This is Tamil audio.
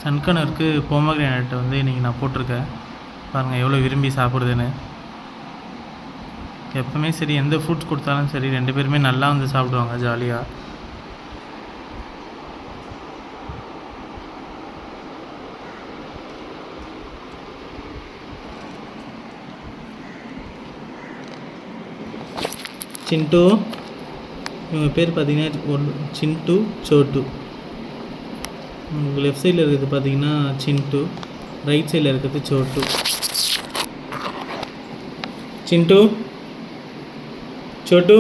சன்கனருக்கு போமோகிரானேட் வந்து இன்றைக்கி நான் போட்டிருக்கேன். பாருங்கள் எவ்வளோ விரும்பி சாப்பிடுதுன்னு. எப்போவுமே சரி எந்த ஃப்ரூட்ஸ் கொடுத்தாலும் சரி 2 பேருமே நல்லா வந்து சாப்பிடுவாங்க ஜாலியாக. சிண்டு, இவங்க பேர் பார்த்தீங்கன்னா சிண்டு, சோட்டு. உங்களுக்கு லெஃப்ட் சைடில் இருக்கிறது பார்த்தீங்கன்னா சிண்டு, ரைட் சைடில் இருக்கிறது சோட்டு. சிண்டு, சோட்டு.